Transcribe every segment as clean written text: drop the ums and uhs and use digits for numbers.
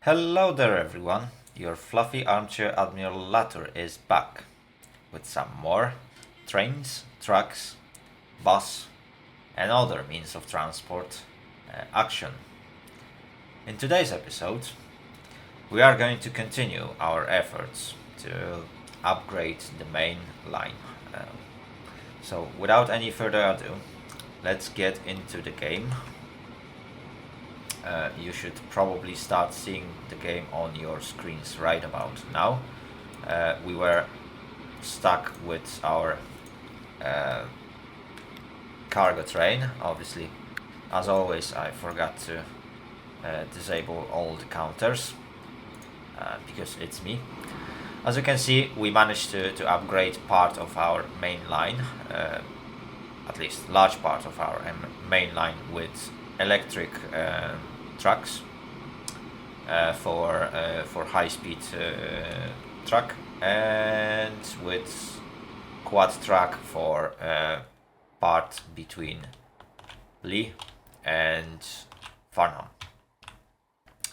Hello there everyone, your fluffy armchair Admiral Latur is back with some more trains, trucks, bus and other means of transport action. In today's episode, we are going to continue our efforts to upgrade the main line. So without any further ado, let's get into the game. You should probably start seeing the game on your screens right about now. We were stuck with our cargo train. Obviously, as always, I forgot to disable all the counters because it's me. As you can see, we managed to upgrade part of our main line, at least large part of our main line with electric trucks for high-speed truck, and with quad track for part between Lee and Farnham.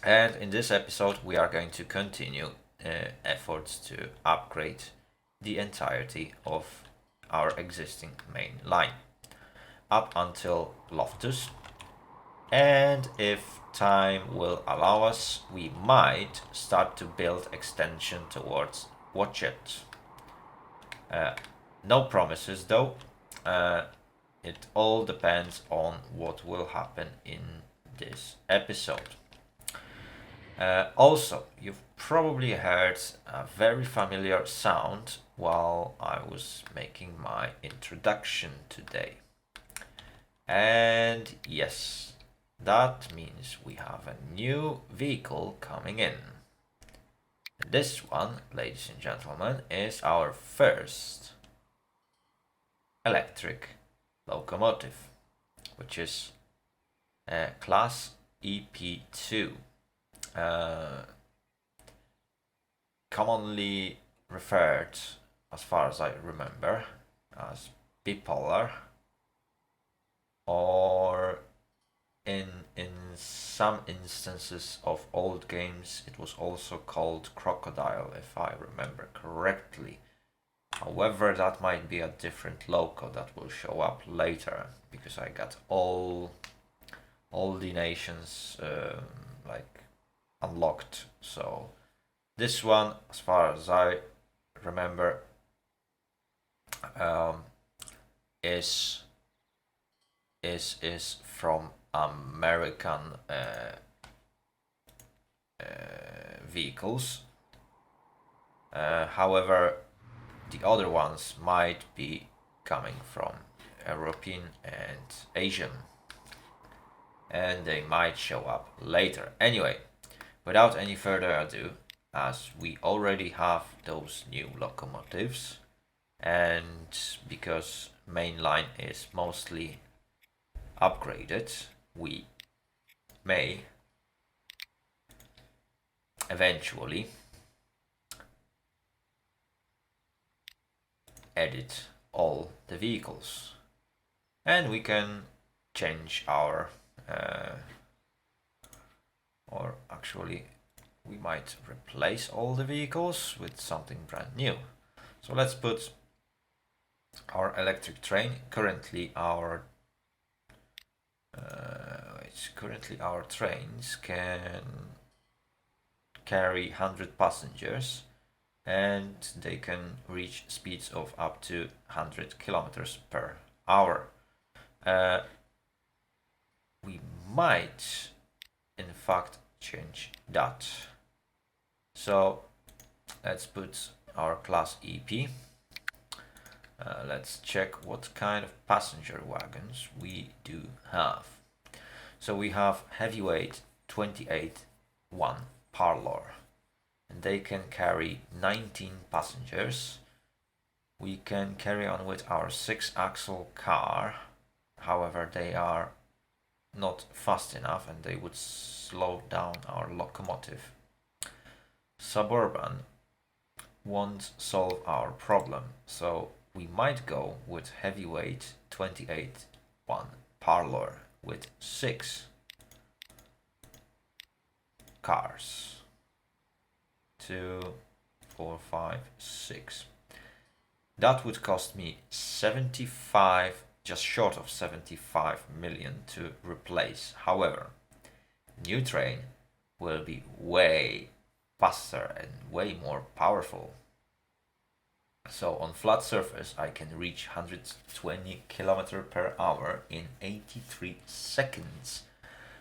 And in this episode we are going to continue efforts to upgrade the entirety of our existing main line up until Loftus, and if time will allow us, we might start to build extension towards Watchet. No promises though. It all depends on what will happen in this episode. Also, you've probably heard a very familiar sound while I was making my introduction today. And yes, that means we have a new vehicle coming in. This one, ladies and gentlemen, is our first electric locomotive, which is class EP2. Commonly referred, as far as I remember, as bipolar, or in some instances of old games it was also called crocodile, if I remember correctly. However, that might be a different logo that will show up later, because I got all the nations like unlocked. So this one, as far as I remember, is from American vehicles. However, the other ones might be coming from European and Asian, and they might show up later. Anyway, without any further ado, as we already have those new locomotives, and because mainline is mostly upgraded, we may eventually edit all the vehicles, and we can change our or actually we might replace all the vehicles with something brand new. So let's put our electric train. Currently our trains can carry 100 passengers, and they can reach speeds of up to 100 kilometers per hour. We might in fact change that. So let's put our class EP. Let's check what kind of passenger wagons we do have. So we have heavyweight 28-1 parlor, and they can carry 19 passengers. We can carry on with our 6-axle car. However, they are not fast enough and they would slow down our locomotive. Suburban won't solve our problem, so we might go with heavyweight 28-1 parlor with 6 cars. 2, 4, 5, 6. That would cost me 75, just short of 75 million to replace. However, new train will be way faster and way more powerful. So on flat surface I can reach 120 km per hour in 83 seconds,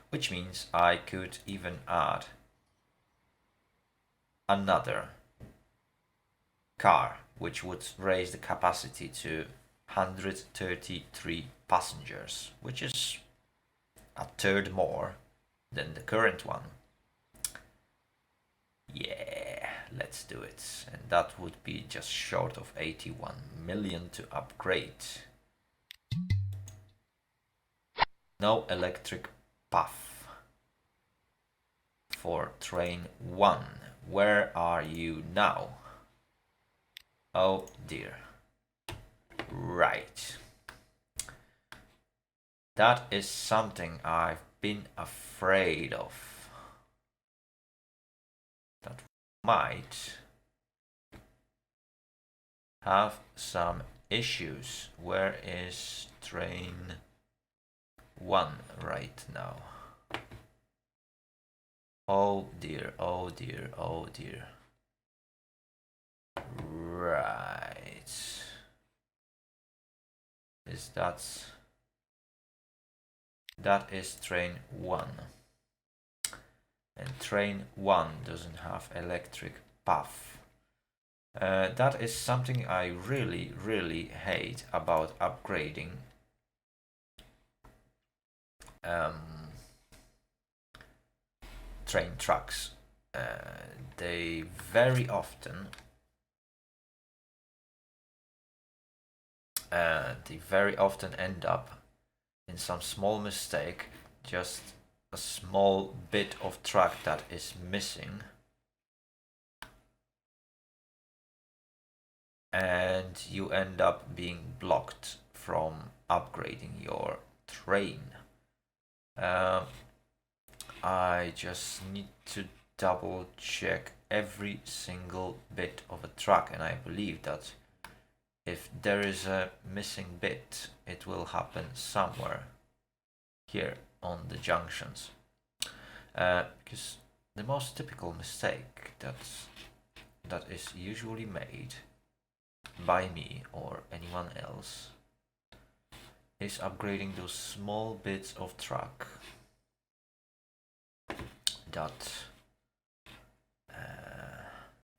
which means I could even add another car, which would raise the capacity to 133 passengers, which is a third more than the current one. Yeah, let's do it. And that would be just short of 81 million to upgrade. No electric path for train 1. Where are you now? Oh dear. Right. That is something I've been afraid of. That might have some issues. Where is train 1 right now? Oh dear, oh dear, oh dear. Right. Is that is train 1. And train 1 doesn't have electric path. That is something I really hate about upgrading train tracks. They very often end up in some small mistake, just a small bit of track that is missing, and you end up being blocked from upgrading your train. I just need to double check every single bit of a track, and I believe that if there is a missing bit, it will happen somewhere here on the junctions. Because the most typical mistake that is usually made by me or anyone else is upgrading those small bits of track that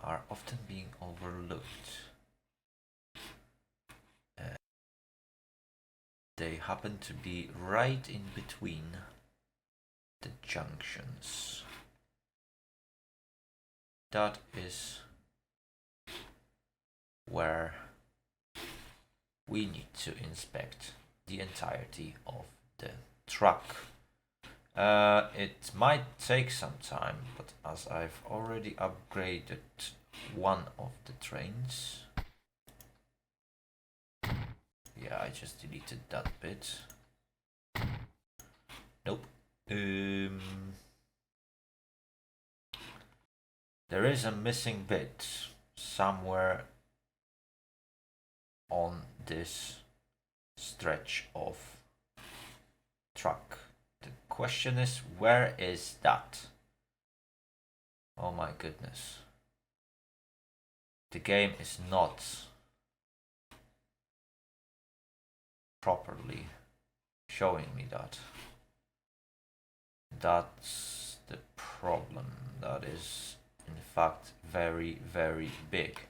are often being overlooked. They happen to be right in between the junctions. That is where we need to inspect the entirety of the track. It might take some time, but as I've already upgraded one of the trains, yeah, I just deleted that bit. Nope. There is a missing bit somewhere on this stretch of track. The question is, where is that? Oh my goodness. The game is not properly showing me that. That's the problem. That is in fact very big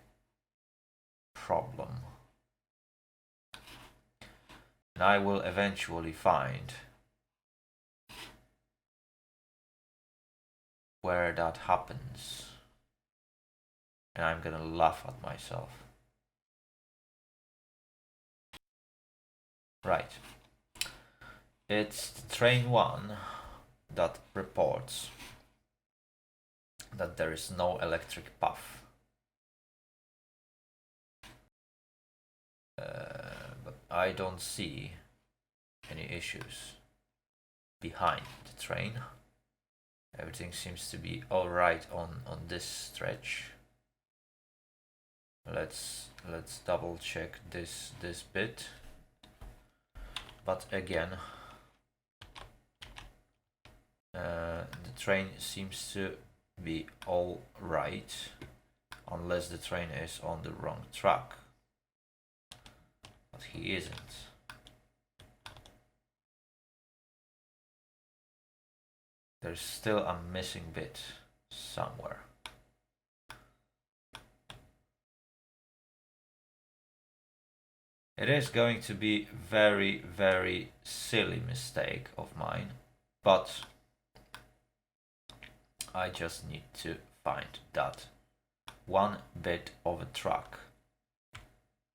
problem. And I will eventually find where that happens, and I'm gonna laugh at myself. Right. It's train 1 that reports that there is no electric path. But I don't see any issues behind the train. Everything seems to be alright on this stretch. Let's double check this bit. But again, the train seems to be all right, unless the train is on the wrong track. But he isn't. There's still a missing bit somewhere. It is going to be very, very silly mistake of mine, but I just need to find that one bit of a truck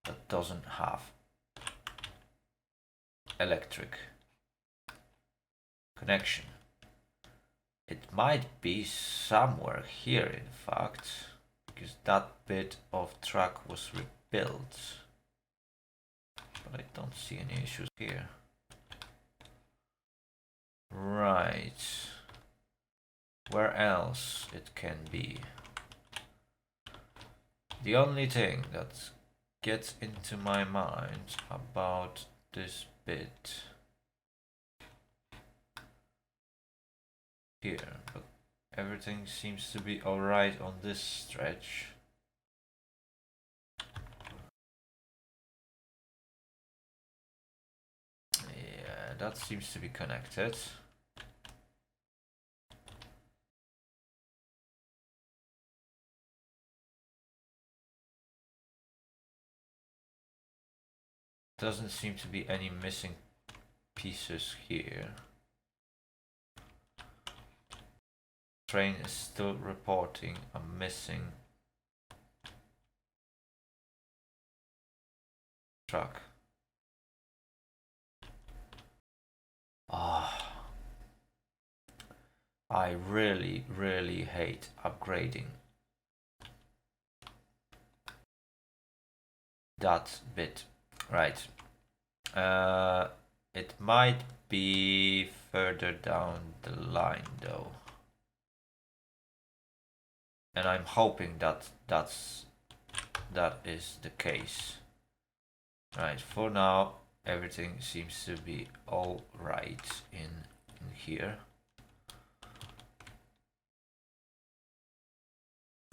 that doesn't have electric connection. It might be somewhere here, in fact, because that bit of track was rebuilt. But I don't see any issues here. Right. Where else it can be? The only thing that gets into my mind about this bit here, but everything seems to be alright on this stretch. Yeah, that seems to be connected. Doesn't seem to be any missing pieces here. Train is still reporting a missing truck. Ah, I really, really hate upgrading that bit. Right. It might be further down the line though. And I'm hoping that that is the case. Right, for now everything seems to be all right in here.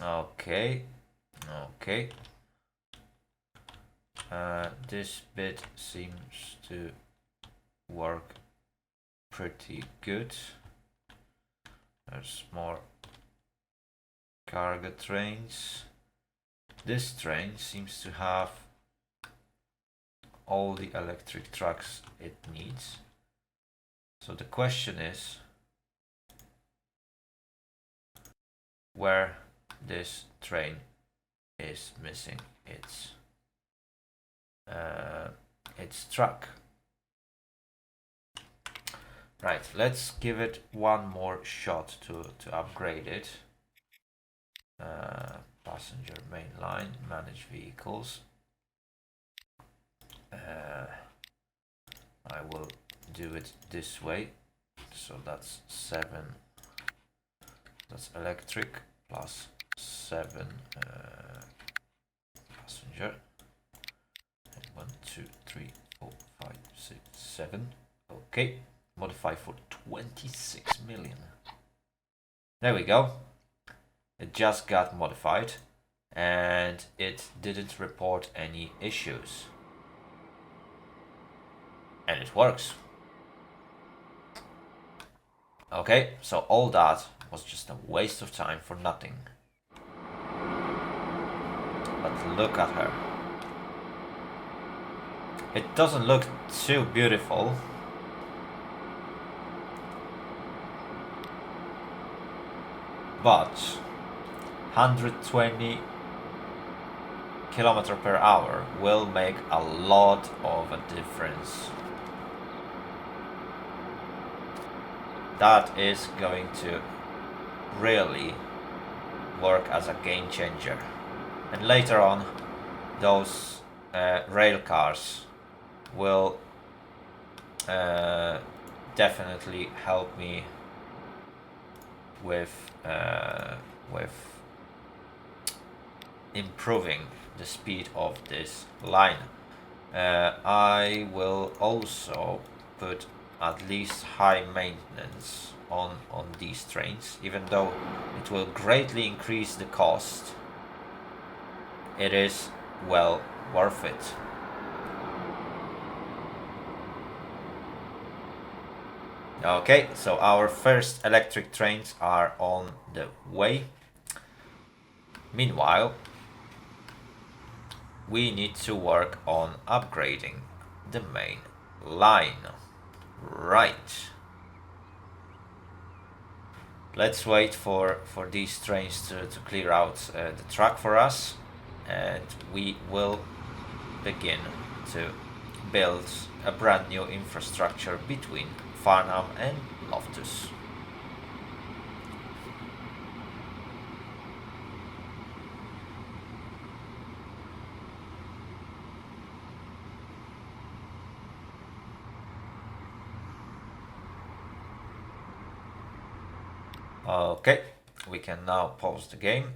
Okay. This bit seems to work pretty good. There's more cargo trains. This train seems to have all the electric trucks it needs. So the question is where this train is missing its truck. Right, let's give it one more shot to upgrade it. Passenger main line, manage vehicles. I will do it this way. So that's 7. That's electric plus 7 passenger. 1, 2, 3, 4, 5, 6, 7. Okay, modify for 26 million. There we go. It just got modified and it didn't report any issues. And it works. Okay, so all that was just a waste of time for nothing. But look at her. It doesn't look too beautiful. But 120 kilometers per hour will make a lot of a difference. That is going to really work as a game changer. And later on, those rail cars will definitely help me with improving the speed of this line. I will also put at least high maintenance on these trains, even though it will greatly increase the cost. It is well worth it. Okay, so our first electric trains are on the way. Meanwhile, we need to work on upgrading the main line. Right. Let's wait for these trains to clear out the track for us, and we will begin to build a brand new infrastructure between Farnham and Loftus. Okay, we can now pause the game.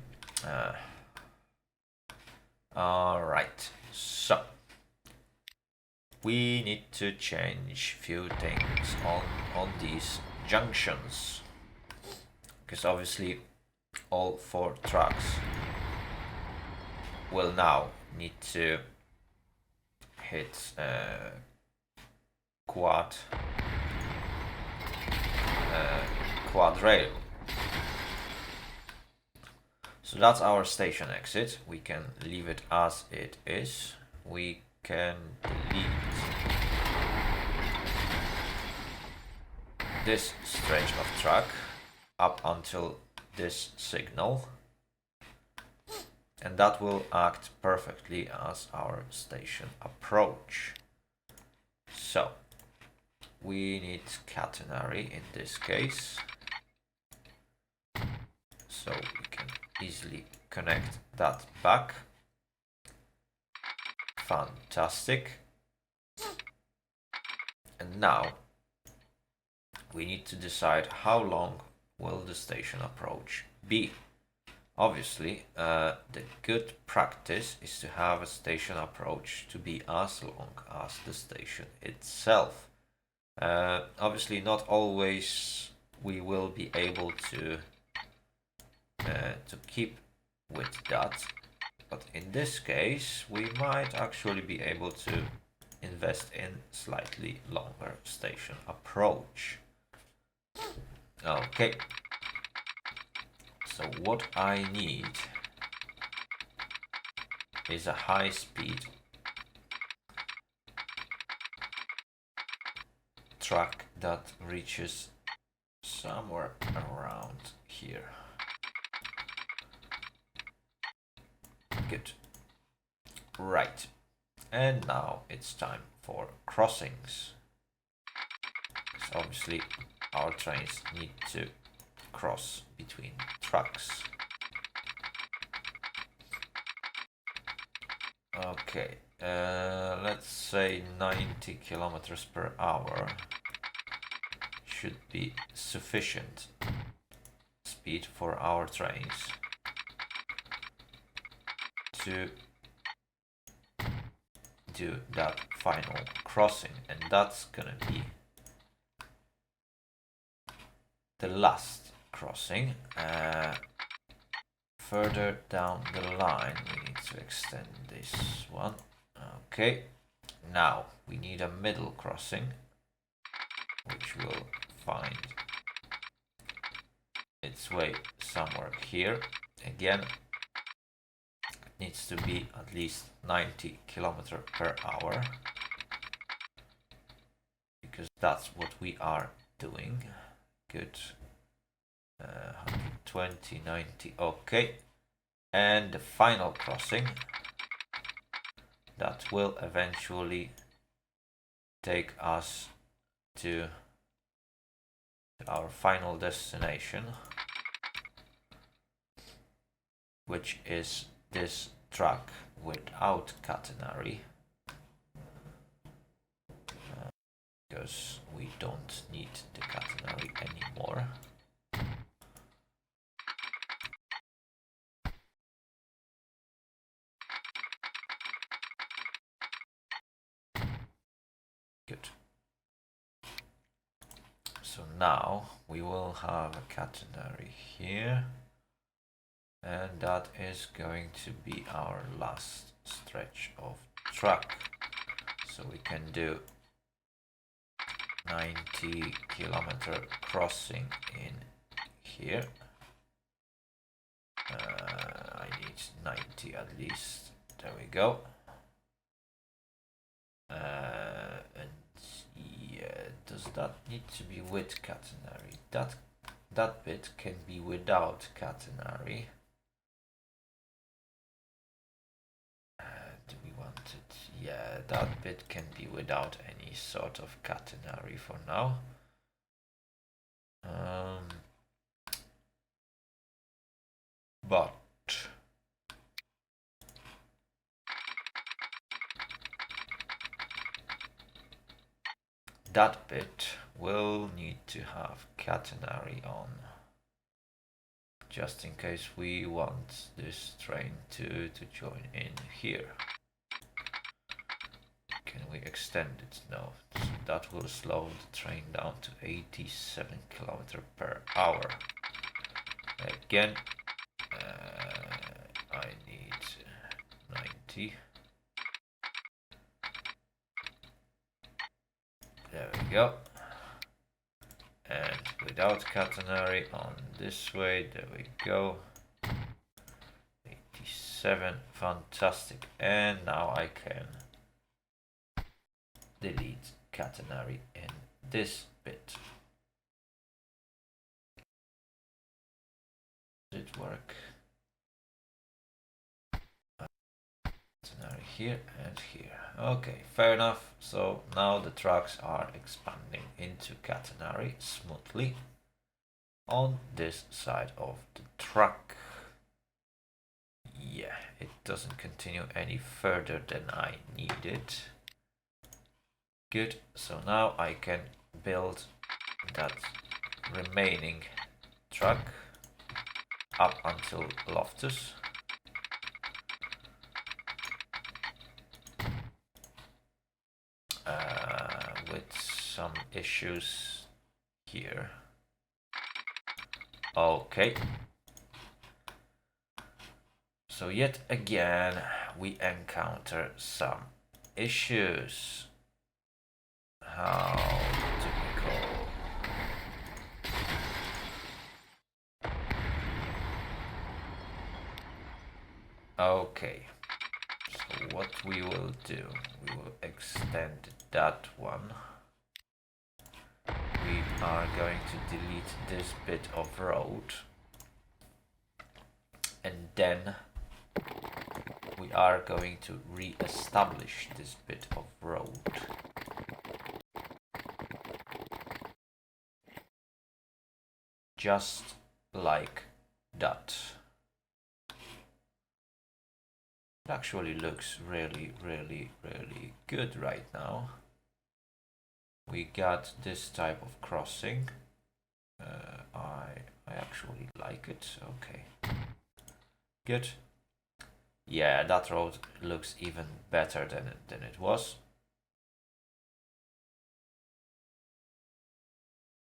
Alright, so we need to change few things on these junctions, because obviously all 4 tracks will now need to hit quad rail. So that's our station exit. We can leave it as it is. We can delete this stretch of track up until this signal, and that will act perfectly as our station approach. So we need catenary in this case, so we can easily connect that back. Fantastic. And now we need to decide how long will the station approach be. Obviously, the good practice is to have a station approach to be as long as the station itself. Obviously, not always we will be able to keep with that, but in this case we might actually be able to invest in slightly longer station approach. Okay, so what I need is a high speed track that reaches somewhere around here. Good. Right. And now it's time for crossings. So obviously our trains need to cross between tracks. Okay, let's say 90 kilometers per hour should be sufficient speed for our trains to do that final crossing, and that's gonna be the last crossing. Further down the line we need to extend this one. Okay, now we need a middle crossing, which will find its way somewhere here. Again, it needs to be at least 90 kilometers per hour, because that's what we are doing. Good. 120, 90, okay. And the final crossing that will eventually take us to our final destination, which is this track without catenary, because we don't need the catenary anymore. So now we will have a catenary here, and that is going to be our last stretch of track. So we can do 90-kilometer crossing in here. I need 90 at least. There we go. And yeah, does that need to be with catenary? That bit can be without catenary. Do we want it? Yeah, that bit can be without any sort of catenary for now. But that bit will need to have catenary on, just in case we want this train to join in here. Can we extend it? No. So that will slow the train down to 87 km per hour. Again, I need 90. There we go. And without catenary on this way, there we go. 87, fantastic. And now I can delete catenary in this bit. Did it work? Catenary here and here. Okay, fair enough. So now the tracks are expanding into catenary smoothly on this side of the track. Yeah, it doesn't continue any further than I needed. Good, so now I can build that remaining track up until Loftus. With some issues here. Okay. So yet again we encounter some issues. How typical. Okay, so what we will do, we will extend that one. We are going to delete this bit of road, and then we are going to re-establish this bit of road. Just like that. It actually looks really good right now. We got this type of crossing. I actually like it. Okay, good. Yeah, that road looks even better than it was.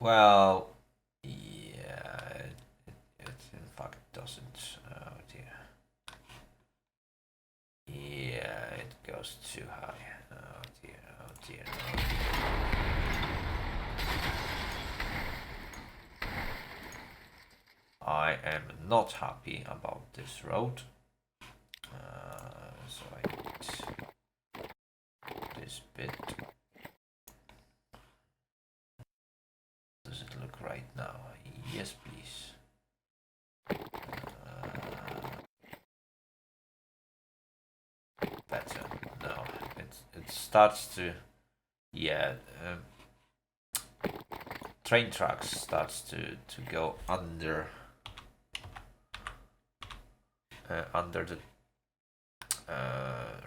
Well, yeah, it in fact doesn't. Oh dear. Yeah, it goes too high. Oh dear, oh dear, oh dear. I am not happy about this road. So I need this bit. Does it look right now? Yes, please. Better. No, it starts to, yeah. Train tracks starts to go under the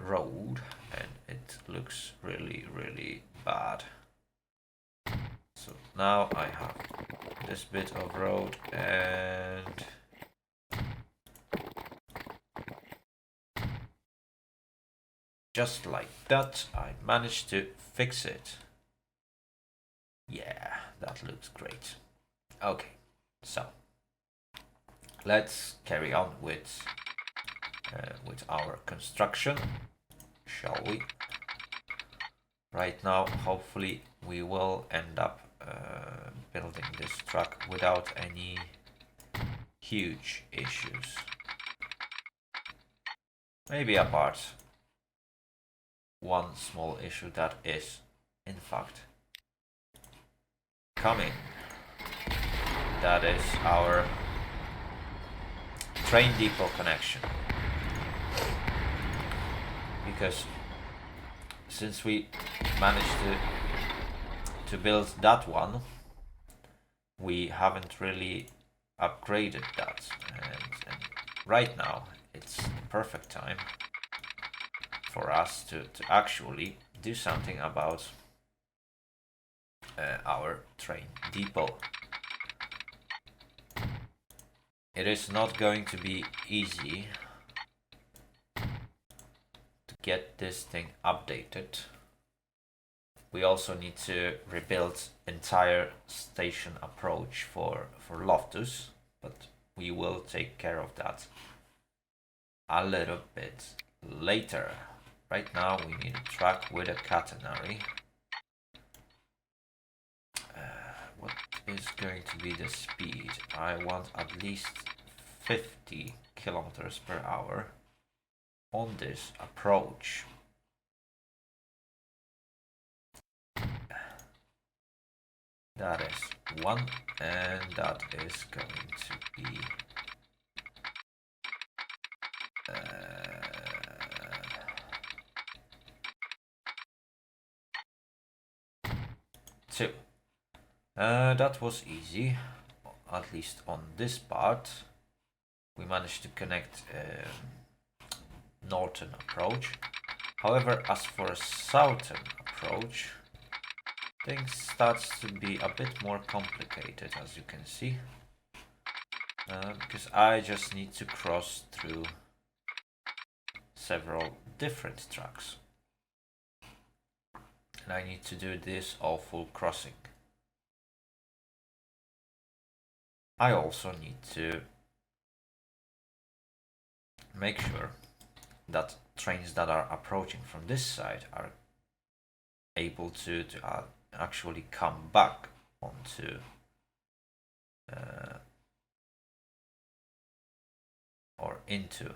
road, and it looks really bad. So now I have this bit of road, and just like that I managed to fix it. Yeah, that looks great. Okay, so let's carry on with our construction, shall we? Right now, hopefully, we will end up building this truck without any huge issues. Maybe apart one small issue that is, in fact, coming. That is our train depot connection. Because since we managed to build that one, we haven't really upgraded that, and right now it's the perfect time for us to actually do something about our train depot. It is not going to be easy to get this thing updated. We also need to rebuild entire station approach for Loftus, but we will take care of that a little bit later. Right now we need a truck with a catenary. What is going to be the speed? I want at least 50 kilometers per hour on this approach. That is one, and that is going to be two. That was easy, at least on this part. We managed to connect northern approach. However, as for a southern approach, things starts to be a bit more complicated, as you can see. Because I just need to cross through several different tracks. And I need to do this awful crossing. I also need to make sure that trains that are approaching from this side are able to actually come back onto or into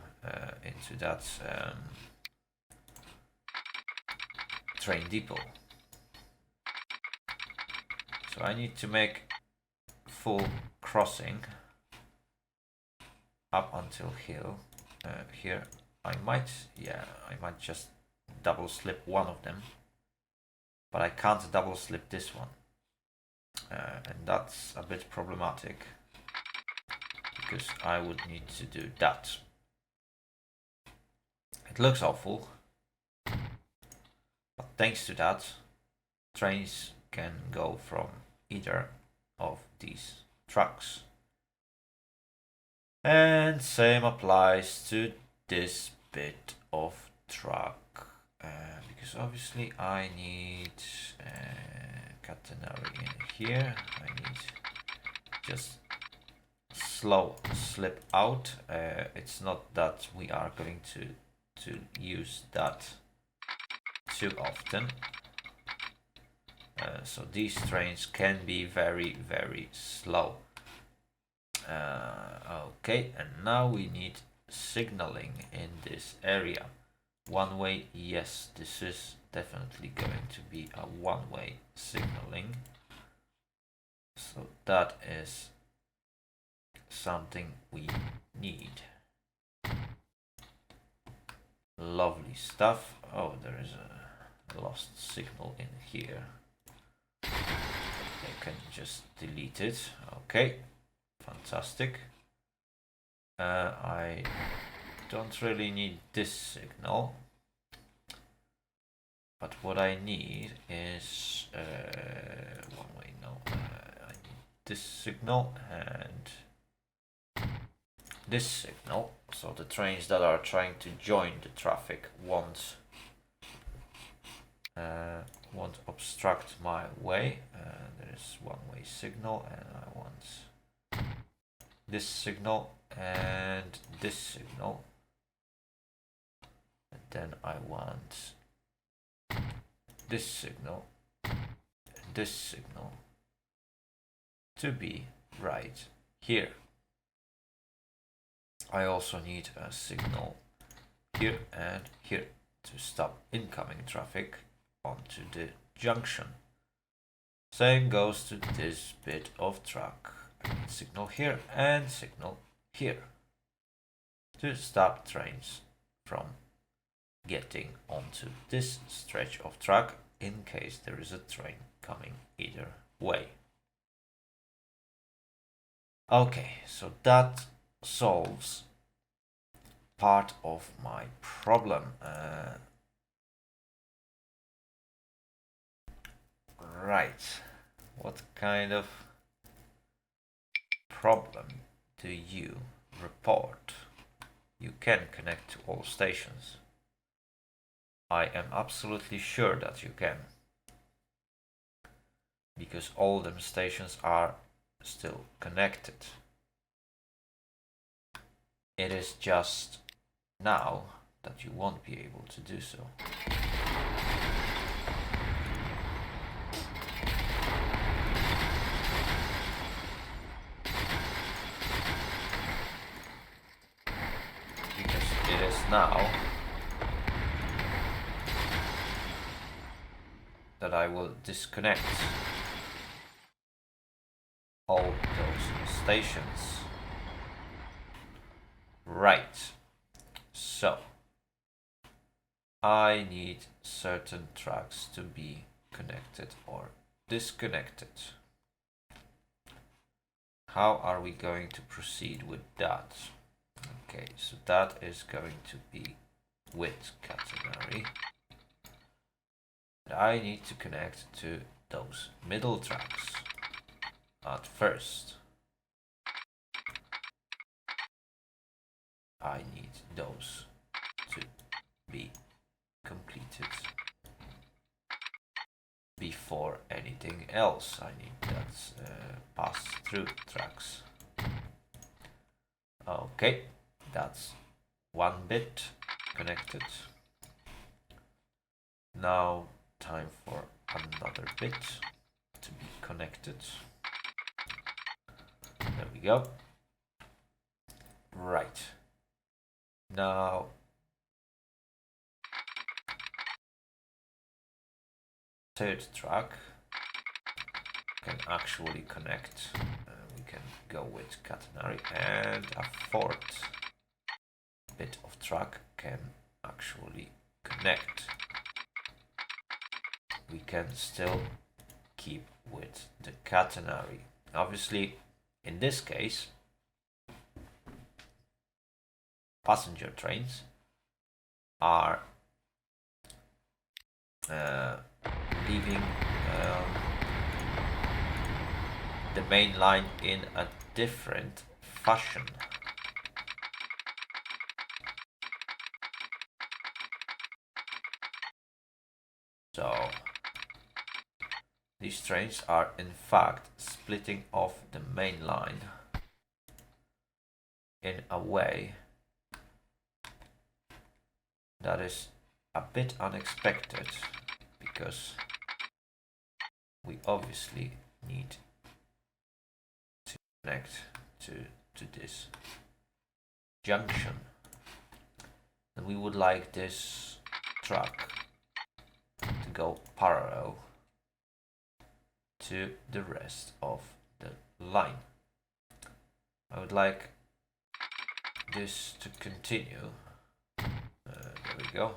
that train depot. So I need to make full crossing up until here. I might just double slip one of them, but I can't double slip this one, and that's a bit problematic because I would need to do that. It looks awful, but thanks to that, trains can go from either of these trucks. And same applies to this bit of truck, because obviously I need catenary in here. I need just slow slip out. It's not that we are going to use that too often. So these trains can be very, very slow. Okay, and now we need signaling in this area. One way, yes, this is definitely going to be a one-way signaling. So that is something we need. Lovely stuff. Oh, there is a lost signal in here. I can just delete it. Okay, fantastic. I don't really need this signal, but what I need is one way. No, I need this signal and this signal, so the trains that are trying to join the traffic won't won't obstruct my way. There is one-way signal, and I want this signal and this signal, and then I want this signal and this signal to be right here. I also need a signal here and here to stop incoming traffic onto the junction. Same goes to this bit of track. I need signal here and signal here to stop trains from getting onto this stretch of track in case there is a train coming either way. Okay, so that solves part of my problem. Right, what kind of problem do you report? You can connect to all stations. I am absolutely sure that you can, because all them stations are still connected. It is just now that you won't be able to do so. Because it is now that I will disconnect all those stations. Right, so I need certain tracks to be connected or disconnected. How are we going to proceed with that? Okay, so that is going to be with catenary. And I need to connect to those middle tracks at first. I need those to be completed before anything else. I need that pass-through tracks. Okay, that's one bit connected. Now time for another bit to be connected. There we go. Right. Now third track can actually connect. We can go with catenary, and a fourth bit of track can actually connect. We can still keep with the catenary. Obviously, in this case, passenger trains are leaving the main line in a different fashion. So these trains are in fact splitting off the main line in a way that is a bit unexpected, because we obviously need to connect to this junction, and we would like this track to go parallel to the rest of the line. I would like this to continue. There we go.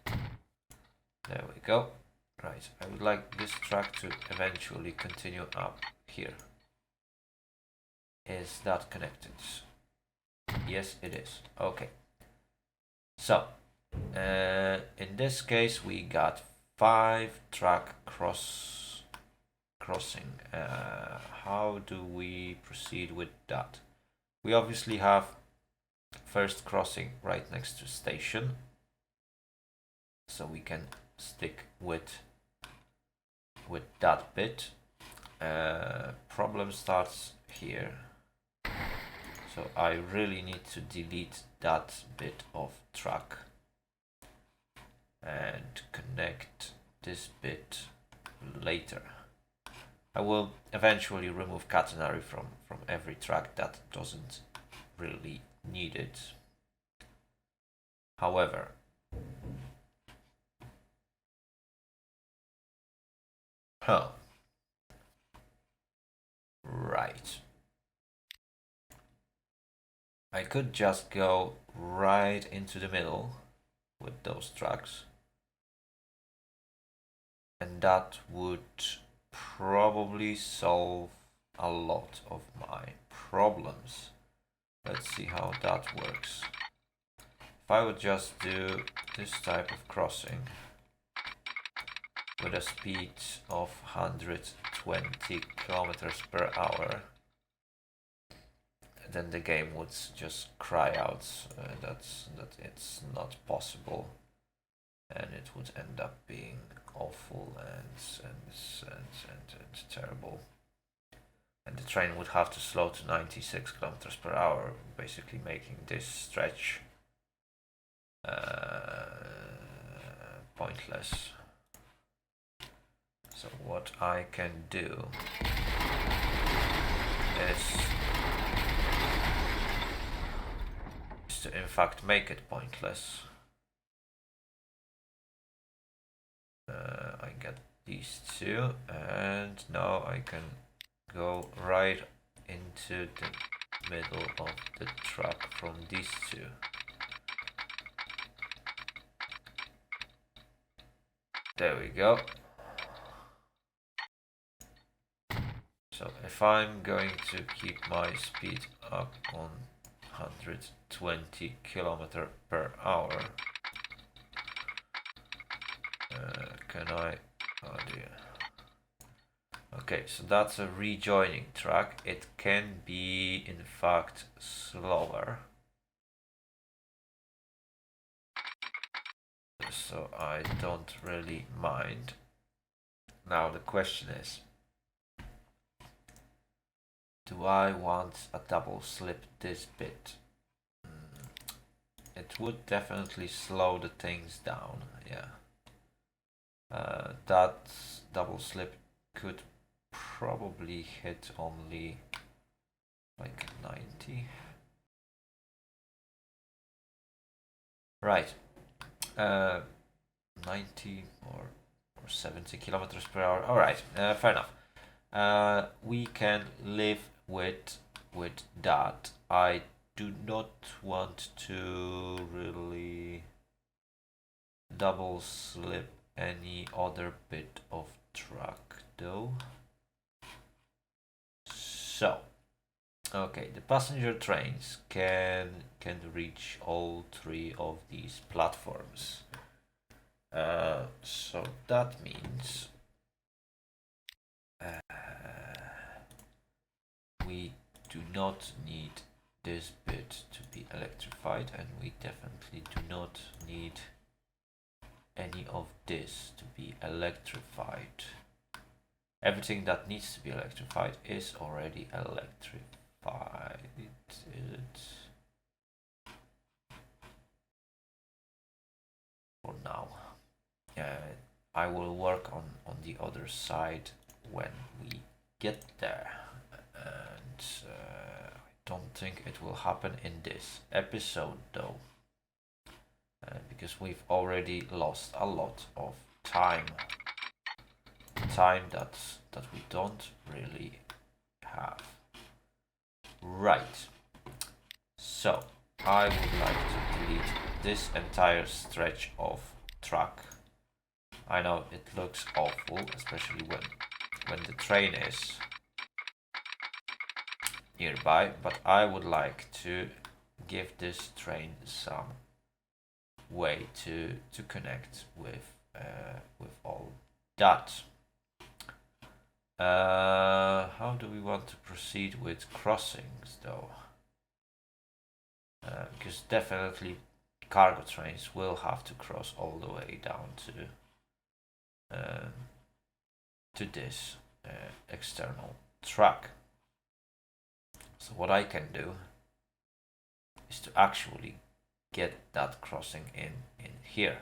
There we go. Right, I would like this track to eventually continue up here. Is that connected? Yes, it is. Okay. So, in this case, we got 5-track crossing. How do we proceed with that? We obviously have first crossing right next to station, so we can stick with with that bit. Problem starts here. So I really need to delete that bit of track and connect this bit later. I will eventually remove catenary from every track that doesn't really need it. However, right. I could just go right into the middle with those tracks, and that would probably solve a lot of my problems. Let's see how that works. If I would just do this type of crossing with a speed of 120 kilometers per hour, then the game would just cry out that it's not possible, and it would end up being awful and terrible. And the train would have to slow to 96 kilometers per hour, basically making this stretch pointless. So what I can do is to in fact make it pointless. I get these two, and now I can go right into the middle of the track from these two. There we go. So if I'm going to keep my speed up on 120 kilometer per hour, can I? Oh dear. Okay, so that's a rejoining track. It can be in fact slower, so I don't really mind. Now the question is, do I want a double slip this bit? It would definitely slow the things down, yeah. That double slip could probably hit only like 90. Right. 90 or 70 kilometers per hour. All right, fair enough. We can live with that. I do not want to really double slip any other bit of track though. So, okay, the passenger trains can reach all three of these platforms. So that means we do not need this bit to be electrified, and we definitely do not need any of this to be electrified. Everything that needs to be electrified is already electrified. For now. I will work on the other side when we get there, and I don't think it will happen in this episode though, because we've already lost a lot of time that we don't really have. Right, so I would like to delete this entire stretch of track. I know it looks awful, especially when the train is nearby, but I would like to give this train some way to connect with all that. How do we want to proceed with crossings though? Because definitely cargo trains will have to cross all the way down to this external track. So what I can do is to actually get that crossing in here.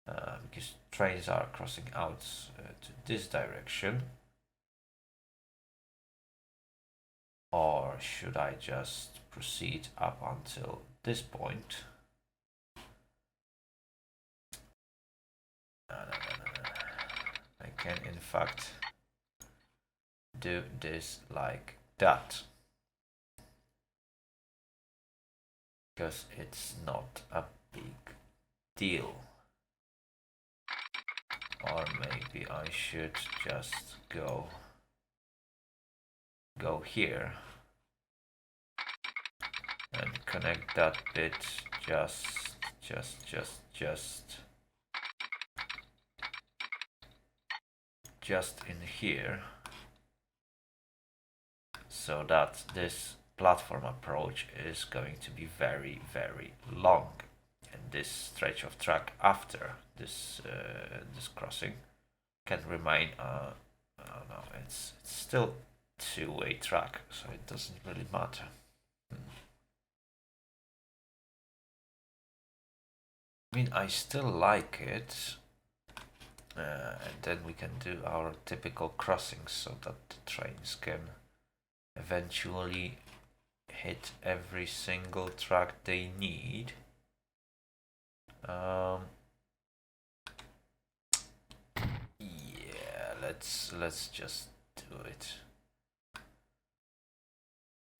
Because trains are crossing out to this direction. Or should I just proceed up until this point? No. I can in fact do this like that. Because it's not a big deal. Or maybe I should just go here and connect that bit just in here, so that this platform approach is going to be very, very long, and this stretch of track after this this crossing can remain I don't know, it's still two-way track, so it doesn't really matter. I mean, I still like it, and then we can do our typical crossings so that the trains can eventually hit every single track they need. Yeah, let's just do it.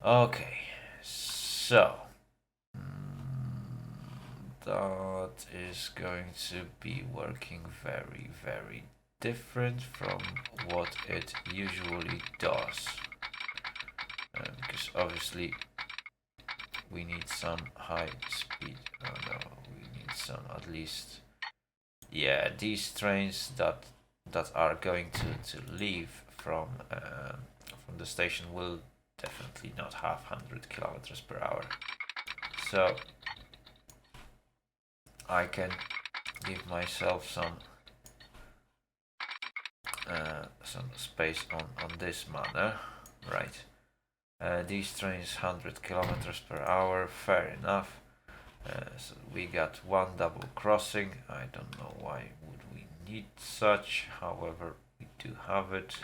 Okay, so that is going to be working very, very different from what it usually does, because obviously we need some high speed. Oh no, we need some at least. Yeah, these trains that are going to leave from the station will definitely not have 100 kilometers per hour. So I can give myself some space on this manner, right? These trains 100 kilometers per hour, fair enough. So we got one double crossing. I don't know why would we need such, however we do have it,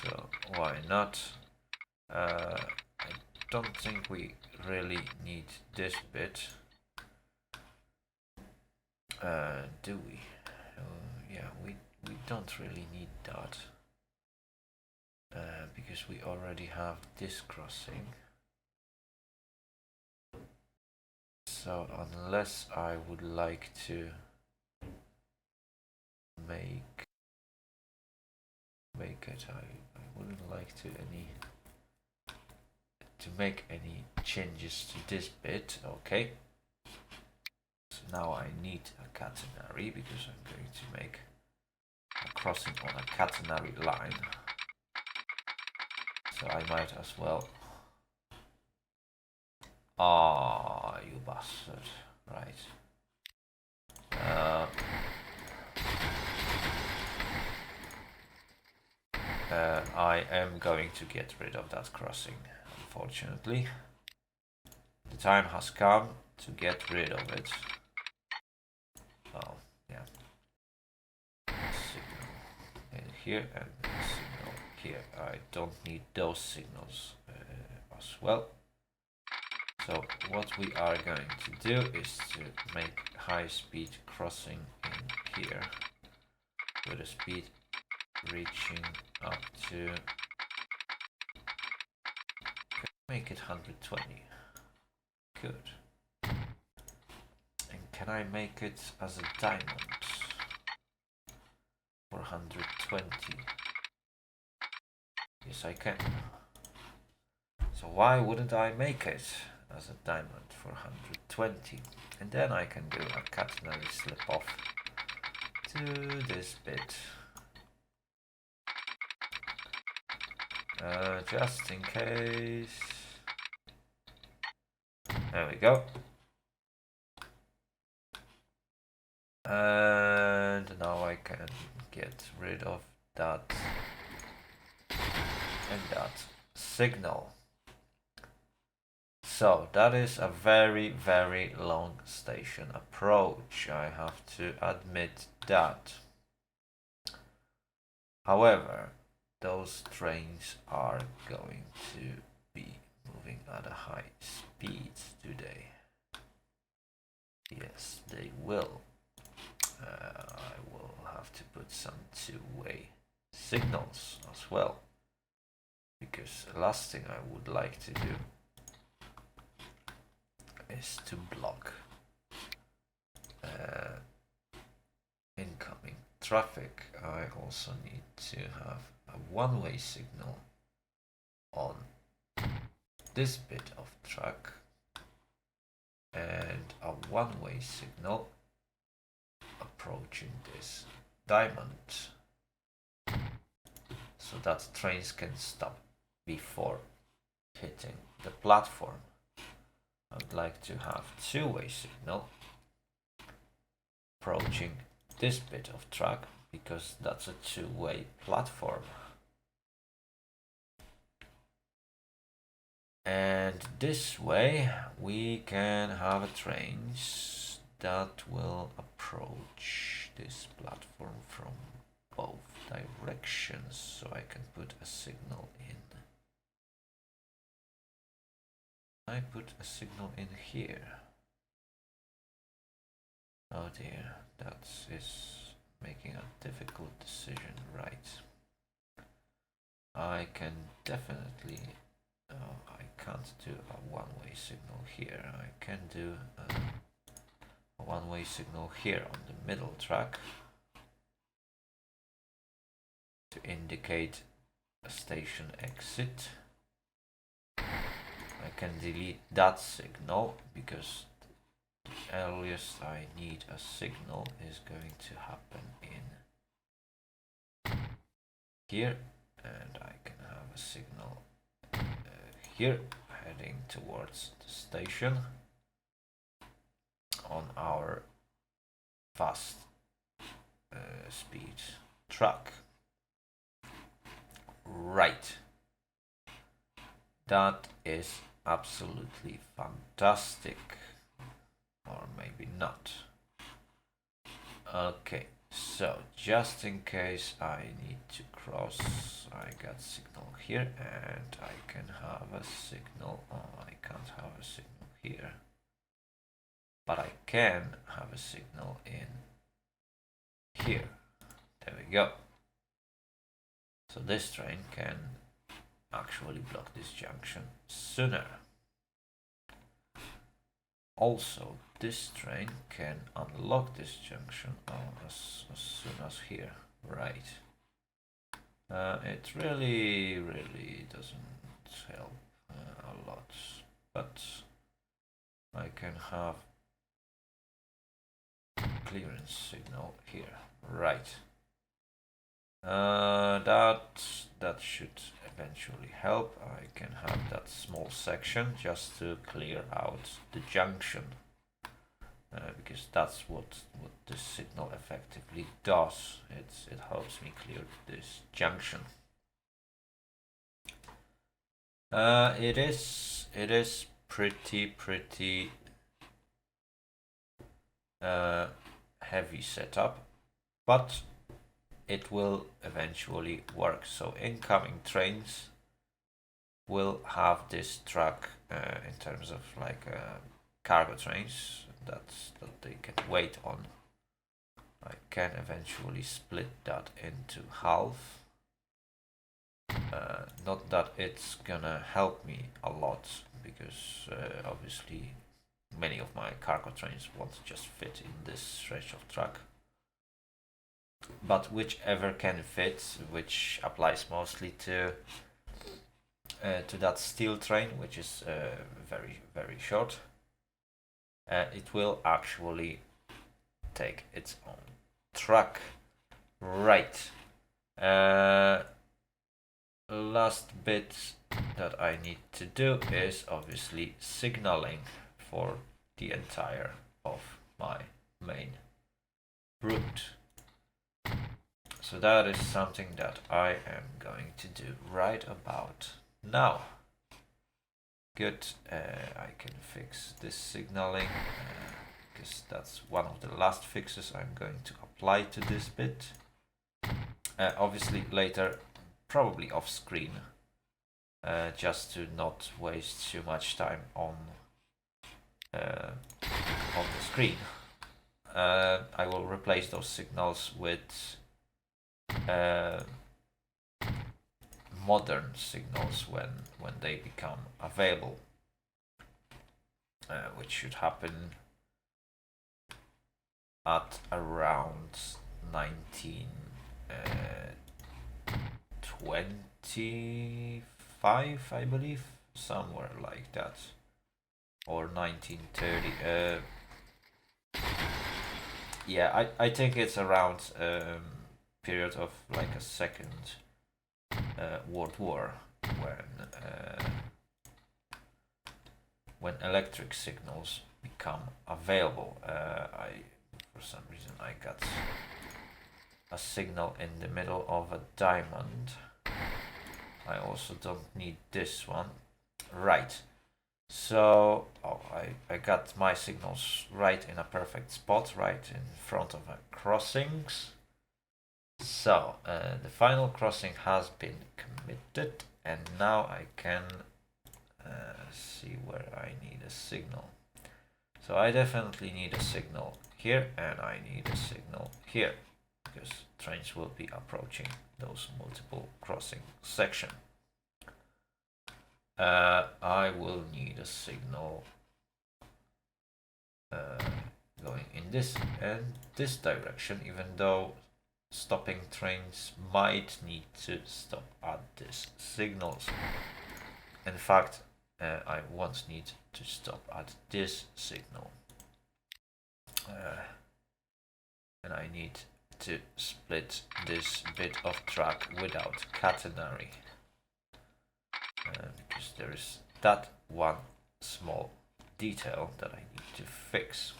so why not? I don't think we really need this bit, do we? Yeah, we don't really need that, because we already have this crossing. So unless I would like to make it, I wouldn't like to make any changes to this bit. Okay, so now I need a catenary because I'm going to make a crossing on a catenary line, so I might as well. Ah, you bastard. Right. I am going to get rid of that crossing, unfortunately. The time has come to get rid of it. Oh, yeah. Signal in here and signal here. I don't need those signals as well. So what we are going to do is to make high-speed crossing in here with a speed reaching up to, make it 120. Good. And can I make it as a diamond for 120? Yes, I can. So why wouldn't I make it as a diamond for 120? And then I can do a catenary slip off to this bit. Just in case. There we go. And now I can get rid of that and that signal. So that is a very, very long station approach, I have to admit that. However, those trains are going to be moving at a high speed today. Yes, they will. I will have to put some two-way signals as well, because the last thing I would like to do is to block incoming traffic. I also need to have a one-way signal on this bit of track and a one-way signal approaching this diamond, so that trains can stop before hitting the platform. I would like to have two-way signal approaching this bit of track, because that's a two-way platform. And this way we can have a trains that will approach this platform from both directions, so I can put a signal in. I put a signal in here. Oh dear, that is making a difficult decision, right? I can definitely... Oh, I can't do a one-way signal here. I can do a one-way signal here on the middle track to indicate a station exit. I can delete that signal, because the earliest I need a signal is going to happen in here, and I can have a signal here heading towards the station on our fast speed track. Right. That is absolutely fantastic. Or maybe not. Okay, so just in case I need to cross, I got signal here, and I can have a signal. Oh, I can't have a signal here, but I can have a signal in here. There we go. So this train can actually block this junction sooner. Also, this train can unlock this junction as soon as here, right? It really doesn't help a lot, but I can have clearance signal here, right? That should eventually help. I can have that small section just to clear out the junction, because that's what this signal effectively does. It helps me clear this junction. It is pretty heavy setup, but it will eventually work. So incoming trains will have this track in terms of like cargo trains that they can wait on. I can eventually split that into half. Not that it's gonna help me a lot, because obviously many of my cargo trains won't just fit in this stretch of track. But whichever can fit, which applies mostly to that steel train, which is very short, it will actually take its own track. Right. Last bit that I need to do is obviously signaling for the entire of my main route. So that is something that I am going to do right about now. Good, I can fix this signaling because that's one of the last fixes I'm going to apply to this bit. Obviously later, probably off screen, just to not waste too much time on the screen. I will replace those signals with modern signals when they become available, which should happen at around 1925, I believe, somewhere like that, or 1930. Yeah, I think it's around period of like a second World War when electric signals become available. For some reason I got a signal in the middle of a diamond. I also don't need this one. Right. So I got my signals right in a perfect spot, right in front of a crossings. So the final crossing has been committed, and now I can see where I need a signal. So I definitely need a signal here, and I need a signal here, because trains will be approaching those multiple crossing section. I will need a signal going in this and this direction, even though stopping trains might need to stop at these signals. In fact, I won't need to stop at this signal. And I need to split this bit of track without catenary. Because there is that one small detail that I need to fix.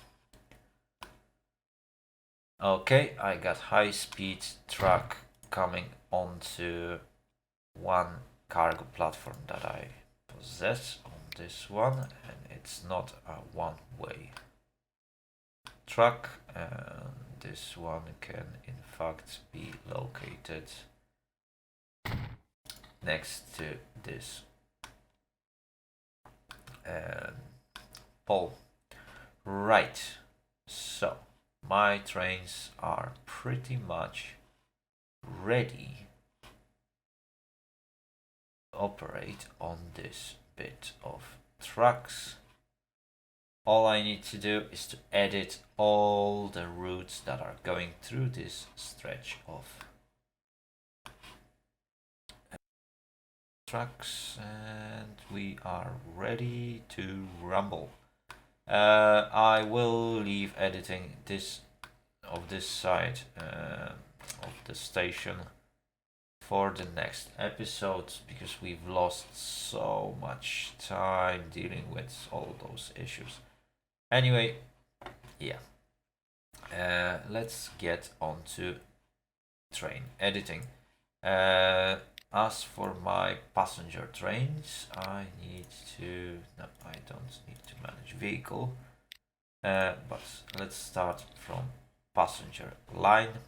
Okay, I got high speed track coming onto one cargo platform that I possess on this one, and it's not a one-way track, and this one can in fact be located next to this pole. Right, so my trains are pretty much ready to operate on this bit of tracks. All I need to do is to edit all the routes that are going through this stretch of tracks, and we are ready to rumble. I will leave editing this side of the station for the next episode, because we've lost so much time dealing with all those issues. Anyway, yeah. Let's get on to train editing. As for my passenger trains, I need to... No, I don't need to manage vehicle. But let's start from passenger line.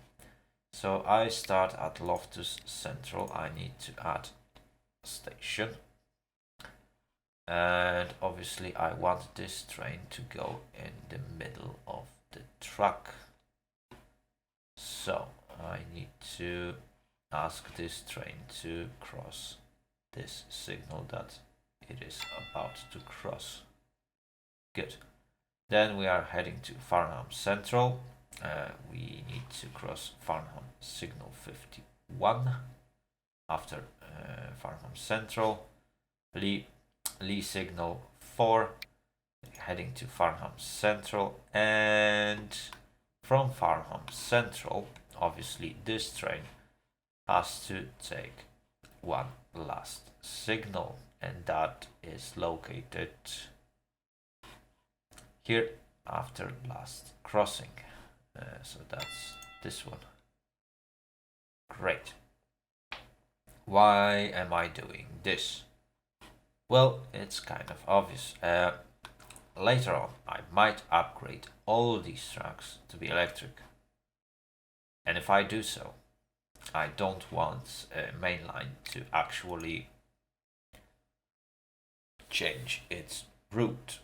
So I start at Loftus Central. I need to add station. And obviously I want this train to go in the middle of the track. So I need to ask this train to cross this signal that it is about to cross. Good. Then we are heading to Farnham Central. We need to cross Farnham Signal 51. After Farnham Central, Lee Signal 4, heading to Farnham Central, and from Farnham Central, obviously this train has to take one last signal, and that is located here after last crossing. So that's this one. Great. Why am I doing this? Well, it's kind of obvious. Later on, I might upgrade all these trucks to be electric. And if I do so, I don't want a mainline to actually change its route.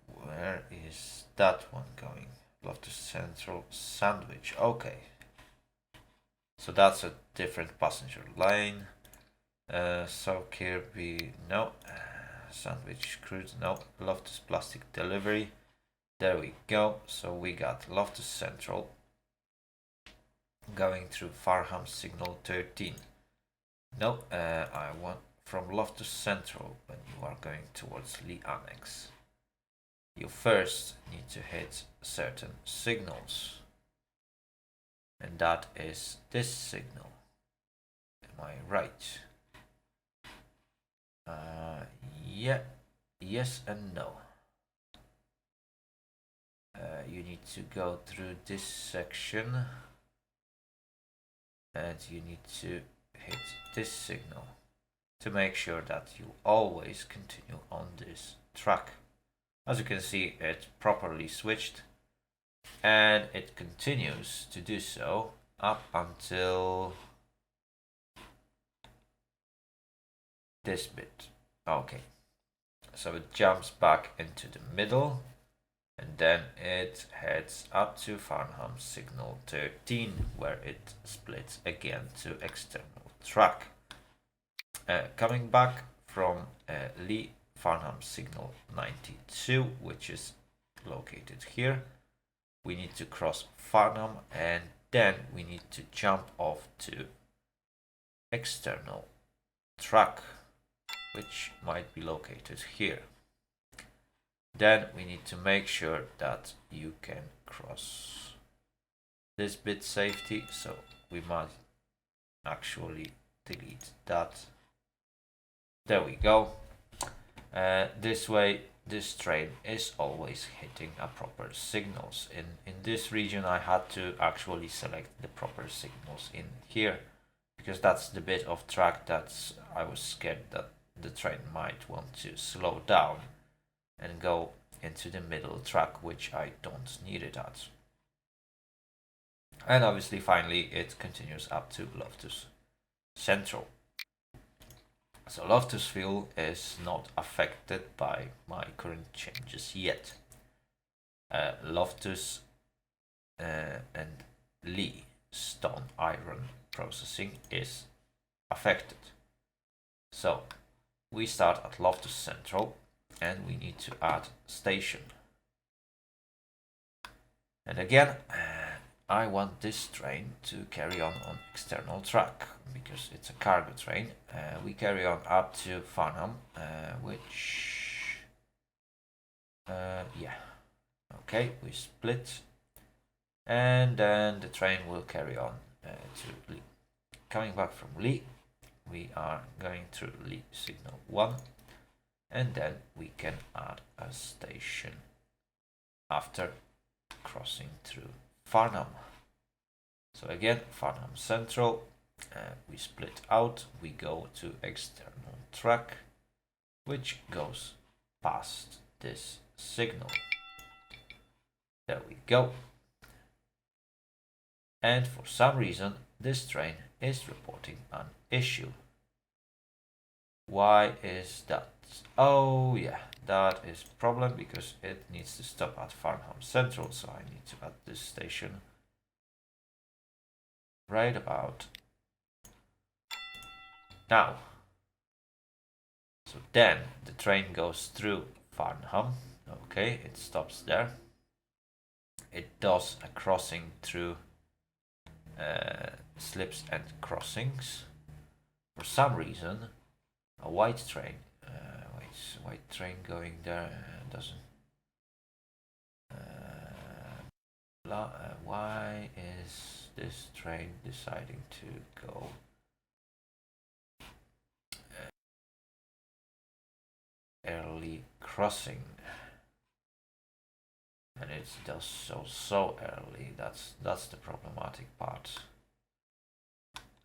Where is that one going? Loftus Central Sandwich. Okay. So that's a different passenger lane. So Kirby, no. Sandwich Cruise, no. Loftus Plastic Delivery. There we go. So we got Loftus Central going through Farnham Signal 13. No, I want from Loftus Central when you are going towards Lee Annex. You first need to hit certain signals. And that is this signal. Am I right? Yeah, yes and no. You need to go through this section and you need to hit this signal to make sure that you always continue on this track. As you can see, it properly switched and it continues to do so up until this bit. Okay, so it jumps back into the middle and then it heads up to Farnham Signal 13 where it splits again to external track. Coming back from Lee Farnham Signal 92, which is located here, we need to cross Farnham and then we need to jump off to external track, which might be located here. Then we need to make sure that you can cross this bit safely, so we must actually delete that. There we go. This way this train is always hitting a proper signals. In this region I had to actually select the proper signals in here because that's the bit of track that I was scared that the train might want to slow down and go into the middle track, which I don't need it at. And obviously finally it continues up to Loftus Central. So Loftusville is not affected by my current changes yet. Loftus and Lee stone iron processing is affected. So we start at Loftus Central and we need to add station. And again, I want this train to carry on external track because it's a cargo train. We carry on up to Farnham, which yeah, okay, we split, and then the train will carry on to Lee. Coming back from Lee, we are going through Lee Signal 1, and then we can add a station after crossing through Farnham. So again, Farnham Central, we split out, we go to external track, which goes past this signal. There we go. And for some reason, this train is reporting an issue. Why is that? Oh yeah, that is problem because it needs to stop at Farnham Central, so I need to add this station right about now. So then the train goes through Farnham. Okay, it stops there. It does a crossing through slips and crossings. For some reason, a white train going there doesn't. Why is this train deciding to go early crossing? And it does so early. That's the problematic part.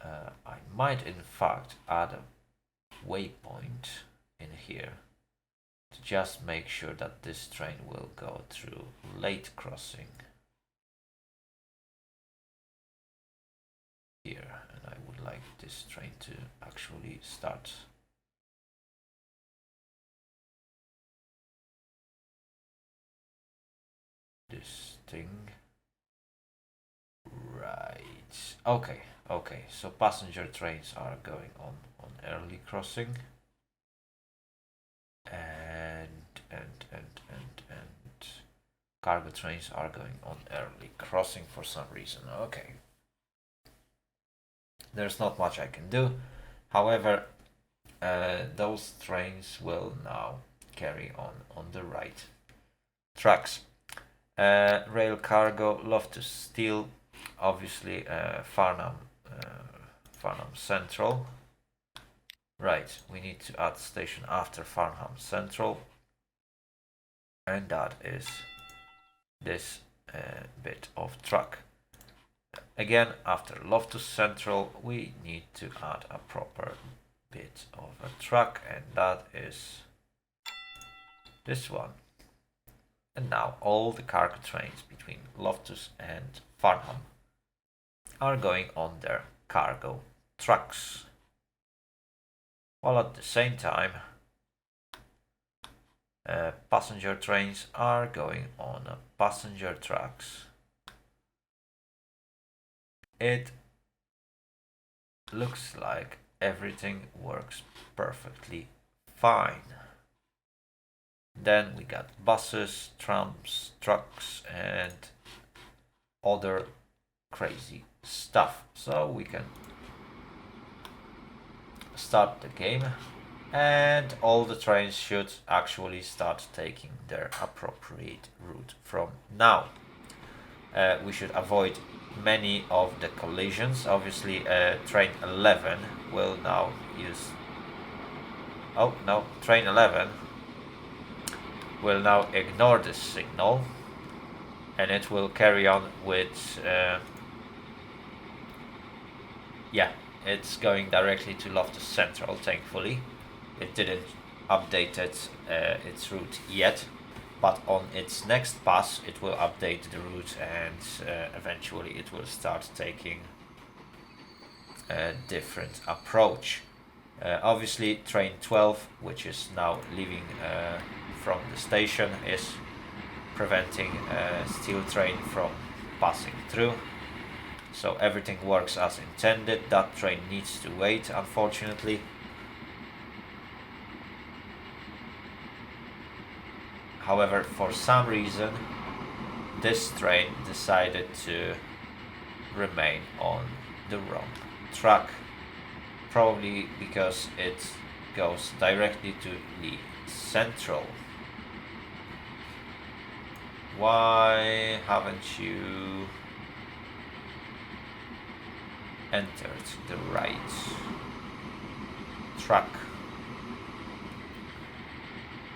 I might in fact add a waypoint in here to just make sure that this train will go through late crossing here, and I would like this train to actually start this thing. Right. Okay. So passenger trains are going on early crossing. And cargo trains are going on early crossing for some reason. Okay. There's not much I can do. However, those trains will now carry on the right tracks. Rail cargo, Loftus Steel, obviously Farnham Central. Right, we need to add station after Farnham Central, and that is this bit of track. Again, after Loftus Central, we need to add a proper bit of a track, and that is this one. And now all the cargo trains between Loftus and Farnham are going on their cargo trucks, while at the same time passenger trains are going on passenger tracks. It looks like everything works perfectly fine. Then we got buses, trams, trucks, and other crazy stuff. So we can start the game, and all the trains should actually start taking their appropriate route from now. We should avoid many of the collisions. Obviously, train 11 will now use. Oh no, train 11 will now ignore this signal, and it will carry on with. It's going directly to Loftus Central. Thankfully, it didn't update its route yet, but on its next pass it will update the route, and eventually it will start taking a different approach. Obviously, train 12, which is now leaving from the station, is preventing a steel train from passing through. So everything works as intended. That train needs to wait, unfortunately. However, for some reason, this train decided to remain on the wrong track. Probably because it goes directly to Lee Central. Why haven't you entered the right track?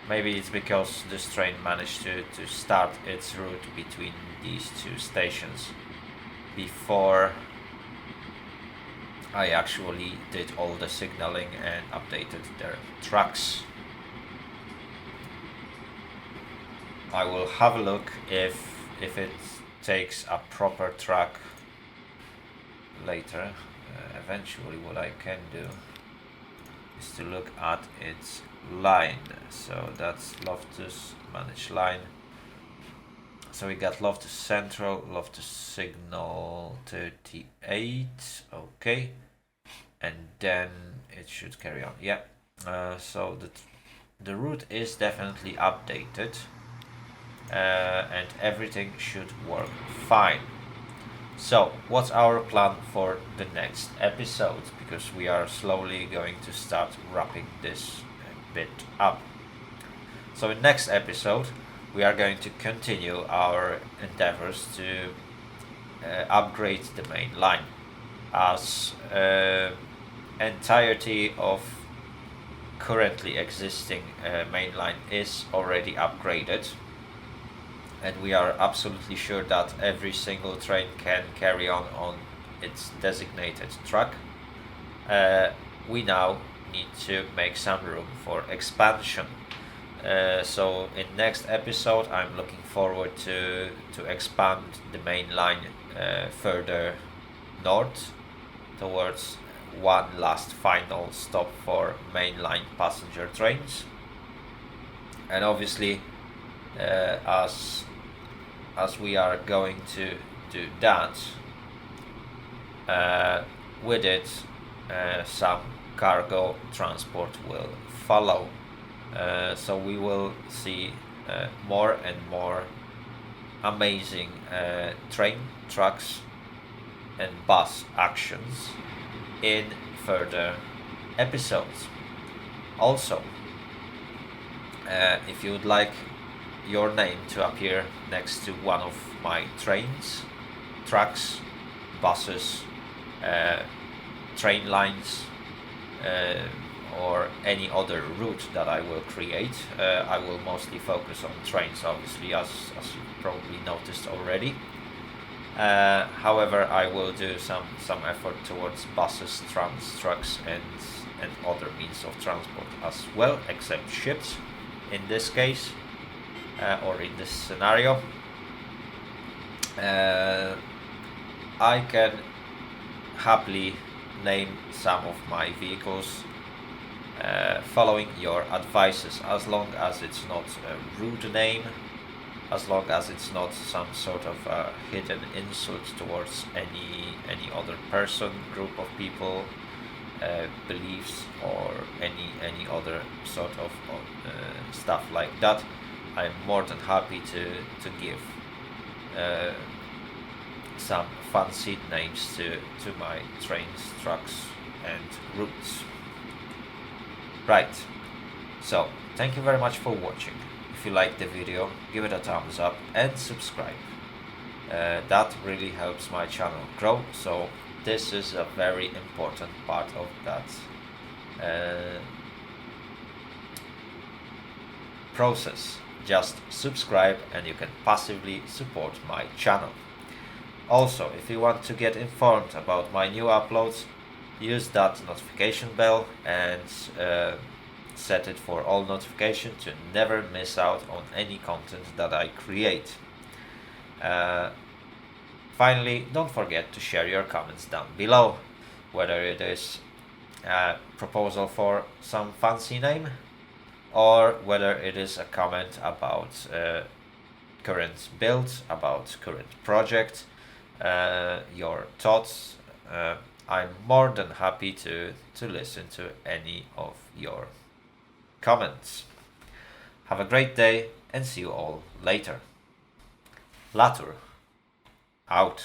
Maybe it's because this train managed to start its route between these two stations before I actually did all the signaling and updated their tracks. I will have a look if it takes a proper track later. Eventually what I can do is to look at its line. So that's Loftus manage line. So we got Loftus Central, Loftus Signal 38, okay, and then it should carry on. Yeah, so the route is definitely updated, and everything should work fine. So, what's our plan for the next episode? Because we are slowly going to start wrapping this bit up. So, in next episode, we are going to continue our endeavors to upgrade the main line, as entirety of currently existing main line is already upgraded, and we are absolutely sure that every single train can carry on its designated track. we now need to make some room for expansion. So in next episode, I'm looking forward to expand the main line further north towards one last final stop for mainline passenger trains. And obviously, as we are going to do that, with it, some cargo transport will follow. So we will see more and more amazing train, trucks, and bus actions in further episodes. Also, if you would like your name to appear next to one of my trains, trucks, buses, train lines, or any other route that I will create, I will mostly focus on trains, obviously, as you probably noticed already. However, I will do some effort towards buses, trams, trucks, and other means of transport as well, except ships in this case, or in this scenario. I can happily name some of my vehicles following your advices, as long as it's not a rude name, as long as it's not some sort of hidden insult towards any other person, group of people, beliefs, or any other sort of stuff like that. I'm more than happy to give some fancy names to my trains, trucks, and routes. Right, so thank you very much for watching. If you liked the video, give it a thumbs up and subscribe. That really helps my channel grow, so this is a very important part of that process. Just subscribe and you can passively support my channel. Also, if you want to get informed about my new uploads, use that notification bell and set it for all notifications to never miss out on any content that I create. Finally, don't forget to share your comments down below, whether it is a proposal for some fancy name, or whether it is a comment about current build, about current project, your thoughts. I'm more than happy to listen to any of your comments. Have a great day and see you all later. Latur. Out.